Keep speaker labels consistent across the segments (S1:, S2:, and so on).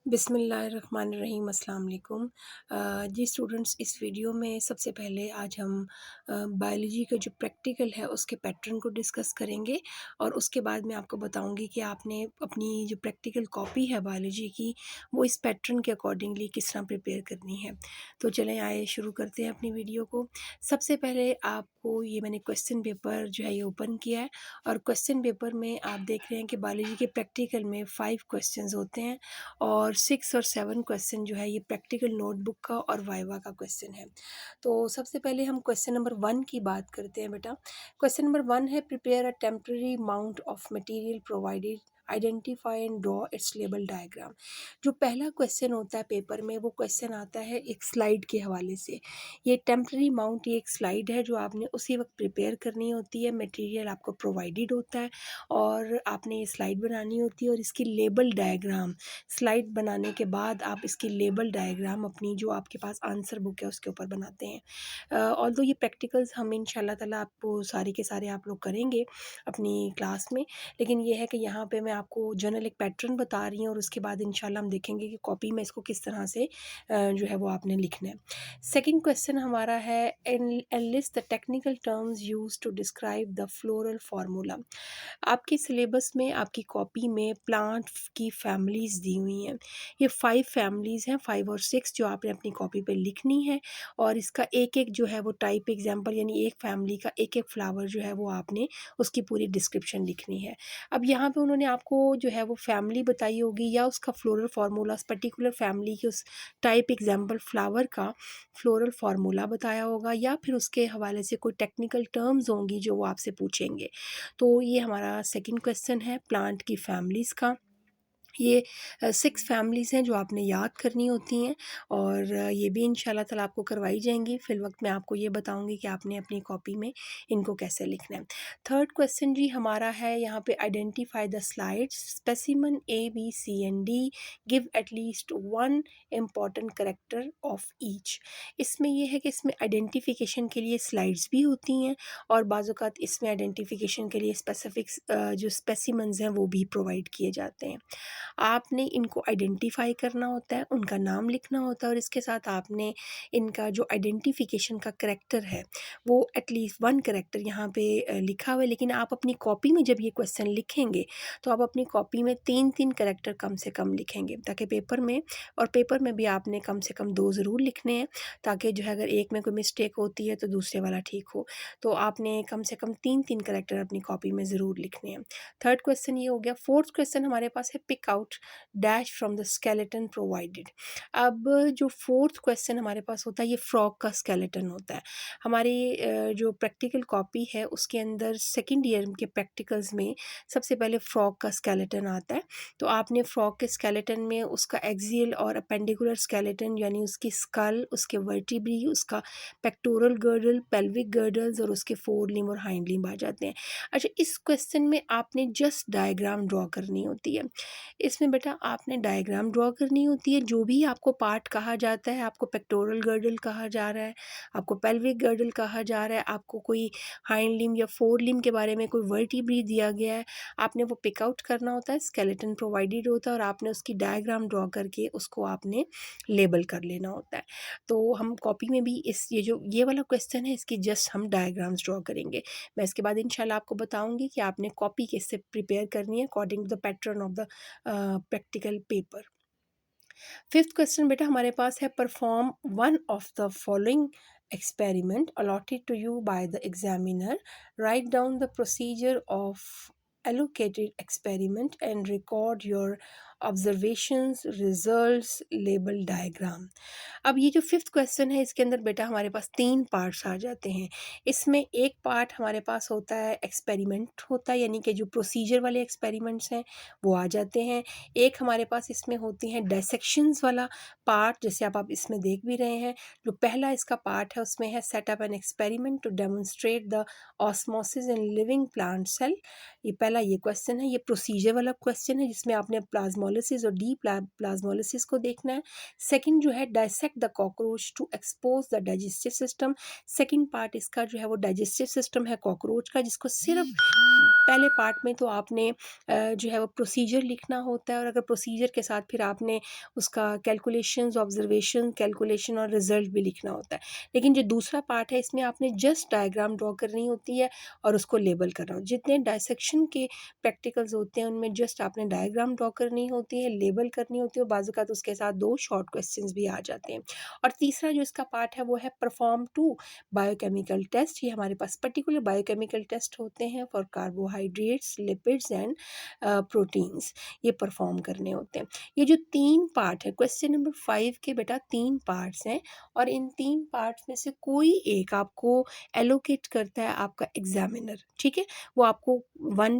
S1: बिस्मिल्लाहिर्रहमानिर्रहीम अस्सलाम वालेकुम। जी स्टूडेंट्स, इस वीडियो में सबसे पहले आज हम बायोलॉजी का जो प्रैक्टिकल है उसके पैटर्न को डिस्कस करेंगे और उसके बाद मैं आपको बताऊंगी कि आपने अपनी जो प्रैक्टिकल कॉपी है बायोलॉजी की वो इस पैटर्न के अकॉर्डिंगली किस तरह प्रिपेयर करनी है। तो चलें आए शुरू करते हैं अपनी वीडियो को। सबसे पहले आपको ये मैंने क्वेश्चन पेपर जो है ये ओपन किया है और क्वेश्चन पेपर में आप देख रहे हैं कि बायोलॉजी के प्रैक्टिकल में 5 क्वेश्चंस होते हैं और 6 और 7 क्वेश्चन जो है ये प्रैक्टिकल नोटबुक का और वाइवा का क्वेश्चन है। तो सबसे पहले हम क्वेश्चन नंबर 1 की बात करते हैं बेटा। क्वेश्चन नंबर 1 है, prepare a temporary mount of material provided, identify and draw it's label diagram. जो पहला क्वेश्चन होता है पेपर में वो क्वेश्चन आता है एक स्लाइड के हवाले से। ये टेम्पररी माउंट ये एक स्लाइड है जो आपने उसी वक्त प्रिपेयर करनी होती है। मटेरियल आपको प्रोवाइडेड होता है और आपने ये स्लाइड बनानी होती है और इसकी लेबल डायग्राम स्लाइड बनाने के बाद आप इसकी लेबल डायग्राम अपनी जो आपके पास आंसर बुक है उसके ऊपर बनाते हैं। ऑल्दो ये प्रैक्टिकल्स हम इंशाल्लाह ताला आपको सारे के सारे आप लोग करेंगे अपनी क्लास में, लेकिन ये है कि यहाँ पे मैं आपको जनरल एक पैटर्न बता रही हूँ और उसके बाद इंशाल्लाह हम देखेंगे कि कॉपी में इसको किस तरह से जो है वो आपने लिखना है। सेकेंड क्वेश्चन हमारा है, enlist the technical terms use to describe the floral formula. आपके सिलेबस में आपकी कॉपी में प्लांट की फैमिलीज़ दी हुई हैं। ये 5 फैमिलीज़ हैं, 5 और 6 जो आपने अपनी कॉपी पे लिखनी है और इसका एक-एक जो है वो टाइप एग्जांपल यानी एक फैमिली का एक-एक फ्लावर जो है वो आपने उसकी पूरी डिस्क्रिप्शन लिखनी है। अब यहाँ पे उन्होंने आपको जो है वो फैमिली बताई होगी या उसका फ्लोरल फार्मूला उस पर्टिकुलर फैमिली के उस टाइप एग्जांपल फ्लावर का फ्लोरल फार्मूला बताया होगा या फिर उसके हवाले से कोई टेक्निकल टर्म्स होंगी जो वो आपसे पूछेंगे। तो ये हमारा सेकंड क्वेश्चन है प्लांट की फैमिलीज़ का। ये 6 फैमिलीज़ हैं जो आपने याद करनी होती हैं और ये भी इंशाल्लाह ताला आपको करवाई जाएंगी। फ़िलवक्त मैं आपको ये बताऊंगी कि आपने अपनी कॉपी में इनको कैसे लिखना है। थर्ड क्वेश्चन जी हमारा है यहाँ पे, identify the slides, specimen A B C and D, give at least one important character of each. इसमें ये है कि इसमें आइडेंटिफिकेशन के लिए स्लाइड्स भी होती हैं और बाज़ इसमें आइडेंटिफिकेशन के लिए स्पेसिफिक्स जो स्पेसिमन्स हैं वो भी प्रोवाइड किए जाते हैं। आपने इनको आइडेंटिफाई करना होता है, उनका नाम लिखना होता है और इसके साथ आपने इनका जो आइडेंटिफिकेशन का करैक्टर है वो एटलीस्ट 1 करैक्टर यहाँ पे लिखा हुआ है। लेकिन आप अपनी कॉपी में जब ये क्वेश्चन लिखेंगे तो आप अपनी कॉपी में 3-3 करैक्टर कम से कम लिखेंगे ताकि पेपर में भी आपने कम से कम 2 ज़रूर लिखने हैं ताकि जो है अगर एक में कोई मिस्टेक होती है तो दूसरे वाला ठीक हो। तो आपने कम से कम 3-3 करैक्टर अपनी कॉपी में ज़रूर लिखने हैं। थर्ड क्वेश्चन ये हो गया। फोर्थ क्वेश्चन हमारे पास है, pick out dash from the skeleton provided. अब जो फोर्थ क्वेश्चन हमारे पास होता है ये फ्रॉग का स्केलेटन होता है। हमारी जो प्रैक्टिकल कॉपी है उसके अंदर सेकेंड ईयर के प्रैक्टिकल्स में सबसे पहले फ्रॉग का स्केलेटन आता है। तो आपने फ्रॉग के स्केलेटन में उसका एक्सियल और अपेंडिकुलर स्केलेटन यानी उसकी स्कल, उसके वर्टिब्री, उसका पेक्टोरल गर्डल, पेल्विक गर्डल्स और उसके फोर लिम्ब और हाइंड लिम्ब आ जाते हैं। अच्छा, इस क्वेश्चन में आपने जस्ट डायग्राम ड्रॉ करनी होती है। इसमें बेटा आपने डायग्राम ड्रॉ करनी होती है। जो भी आपको पार्ट कहा जाता है, आपको पेक्टोरल गर्डल कहा जा रहा है, आपको पेल्विक गर्डल कहा जा रहा है, आपको कोई हाइंड लिम्ब या फोर लिम्ब के बारे में कोई वर्टिब्री दिया गया है, आपने वो पिक आउट करना होता है। स्केलेटन प्रोवाइडेड होता है और आपने उसकी डायग्राम ड्रॉ करके उसको आपने लेबल कर लेना होता है। तो हम कॉपी में भी ये वाला क्वेश्चन है इसकी जस्ट हम डायग्राम्स ड्रॉ करेंगे। मैं इसके बाद इंशाल्लाह आपको बताऊंगी कि आपने कॉपी कैसे प्रिपेयर करनी है according to the pattern of the practical paper. Fifth question बेटा हमारे पास है, perform one of the following experiment allotted to you by the examiner. Write down the procedure of allocated experiment and record your observations, results, label diagram. अब ये जो fifth question है इसके अंदर बेटा हमारे पास 3 पार्ट्स आ जाते हैं। इसमें एक पार्ट हमारे पास होता है एक्सपेरिमेंट होता है यानी कि जो प्रोसीजर वाले एक्सपेरिमेंट्स हैं वो आ जाते हैं। एक हमारे पास इसमें होती हैं डायसेक्शंस वाला पार्ट, जैसे आप इसमें देख भी रहे हैं। जो पहला इसका पार्ट है उसमें है, set up an experiment to demonstrate the osmosis in living plant cell. ये पहला ये क्वेश्चन है, ये प्रोसीजर वाला क्वेश्चन है जिसमें आपने प्लाज्मोलिसिस और डी प्लाज्मोलिसिस को देखना है। सेकंड जो है, dissect the cockroach to expose the digestive system. Second part इसका जो है वो डाइजेस्टिव सिस्टम है कॉकरोच का, जिसको सिर्फ पहले पार्ट में तो आपने जो है वो प्रोसीजर लिखना होता है, और अगर प्रोसीजर के साथ फिर आपने उसका कैलकुलेशंस, ऑब्जर्वेशन, कैलकुलेशन और रिजल्ट भी लिखना होता है। लेकिन जो दूसरा पार्ट है, इसमें आपने जस्ट डायग्राम ड्रॉ करनी होती है और उसको लेबल करना हो। जितने डायसेक्शन के प्रैक्टिकल्स होते हैं उनमें जस्ट आपने डायग्राम ड्रॉ करनी होती है, लेबल करनी होती है, और बाज़-औक़ात उसके साथ 2 शॉर्ट क्वेश्चंस भी आ जाते हैं। और तीसरा जो इसका पार्ट है वो है परफॉर्म 2 बायोकेमिकल टेस्ट। ये हमारे पास पर्टिकुलर बायोकेमिकल टेस्ट होते हैं for carbohydrates, lipids and proteins, ये परफॉर्म करने होते हैं। ये जो 3 पार्ट है, क्वेश्चन नंबर 5 के बेटा 3 पार्ट्स हैं, और इन 3 पार्ट्स में से कोई एक आपको एलोकेट करता है आपका एग्जामिनर, ठीक है? वो आपको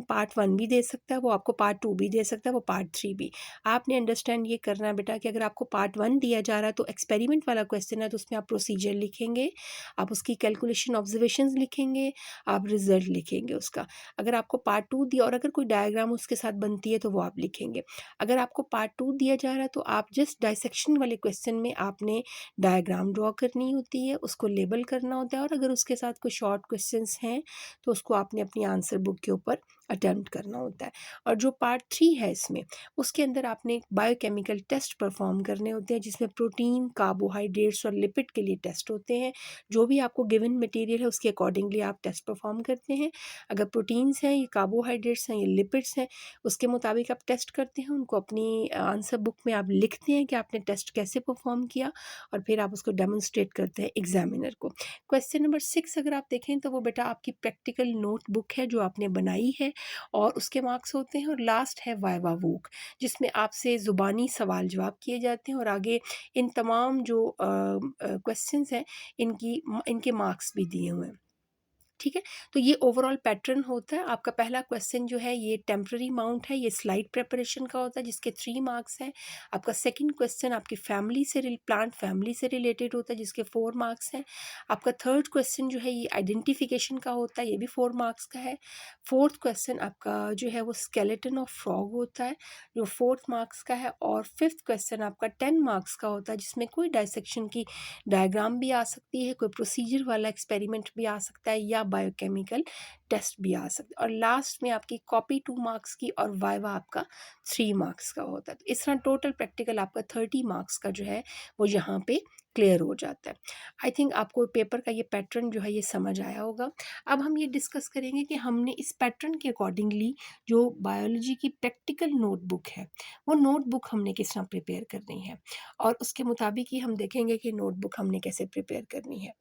S1: पार्ट 1 भी दे सकता है, वो आपको पार्ट 2 भी दे सकता है, वो पार्ट 3 भी। आपने अंडरस्टैंड ये करना है बेटा कि अगर आपको पार्ट 1 दिया जा रहा है तो एक्सपेरिमेंट वाला क्वेश्चन है, तो उसमें आप प्रोसीजर लिखेंगे, आप उसकी कैलकुलेशन, ऑब्जर्वेशंस लिखेंगे, आप रिजल्ट लिखेंगे उसका। अगर आपको पार्ट 2 दिया और अगर कोई डायग्राम उसके साथ बनती है तो वो आप लिखेंगे। अगर आपको पार्ट 2 दिया जा रहा है तो आप जस्ट डायसेक्शन वाले क्वेश्चन में आपने डायग्राम ड्रॉ करनी होती है, उसको लेबल करना होता है, और अगर उसके साथ कोई शॉर्ट क्वेश्चंस हैं तो उसको आपने अपनी आंसर बुक के ऊपर अटेम्प्ट करना होता है। और जो पार्ट 3 है इसमें, उसके अंदर आपने बायोकेमिकल टेस्ट परफॉर्म करने होते हैं, जिसमें प्रोटीन, कार्बोहाइड्रेट्स और लिपिड के लिए टेस्ट होते हैं। जो भी आपको गिवन मटेरियल है उसके अकॉर्डिंगली आप टेस्ट परफॉर्म करते हैं। अगर प्रोटीन्स हैं, ये कार्बोहाइड्रेट्स हैं, ये लिपिड्स हैं, उसके मुताबिक आप टेस्ट करते हैं, उनको अपनी आंसर बुक में आप लिखते हैं कि आपने टेस्ट कैसे परफॉर्म किया, और फिर आप उसको डेमोन्स्ट्रेट करते हैं एग्जामिनर को। क्वेश्चन नंबर 6 अगर आप देखें तो वो बेटा आपकी प्रैक्टिकल नोटबुक है जो आपने बनाई है, और उसके मार्क्स होते हैं। और लास्ट है वाइवा वोक, जिसमें आपसे ज़ुबानी सवाल जवाब किए जाते हैं, और आगे इन तमाम जो क्वेश्चंस हैं इनके मार्क्स भी दिए हुए हैं, ठीक है? तो ये ओवरऑल पैटर्न होता है। आपका पहला क्वेश्चन जो है ये टेम्पररी माउंट है, ये स्लाइड प्रिपरेशन का होता है जिसके 3 मार्क्स हैं। आपका सेकंड क्वेश्चन आपकी प्लांट फैमिली से रिलेटेड होता है जिसके 4 मार्क्स हैं। आपका थर्ड क्वेश्चन जो है ये आइडेंटिफिकेशन का होता है, ये भी 4 मार्क्स का है। फोर्थ क्वेश्चन आपका जो है वो स्केलेटन ऑफ फ्रॉग होता है जो 4th मार्क्स का है। और फिफ्थ क्वेश्चन आपका 10 मार्क्स का होता है जिसमें कोई डायसेक्शन की डायग्राम भी आ सकती है, कोई प्रोसीजर वाला एक्सपेरिमेंट भी आ सकता है, या बायोकेमिकल टेस्ट भी आ सकता है। और लास्ट में आपकी कॉपी 2 मार्क्स की और वाइवा आपका 3 मार्क्स का होता है। तो इस तरह टोटल प्रैक्टिकल आपका 30 मार्क्स का जो है वो यहाँ पे क्लियर हो जाता है। आई थिंक आपको पेपर का ये पैटर्न जो है ये समझ आया होगा। अब हम ये डिस्कस करेंगे कि हमने इस पैटर्न के अकॉर्डिंगली जो बायोलॉजी की प्रैक्टिकल नोटबुक है वो नोटबुक हमने किस तरह प्रिपेयर करनी है, और उसके मुताबिक ही हम देखेंगे कि नोटबुक हमने कैसे प्रिपेयर करनी है।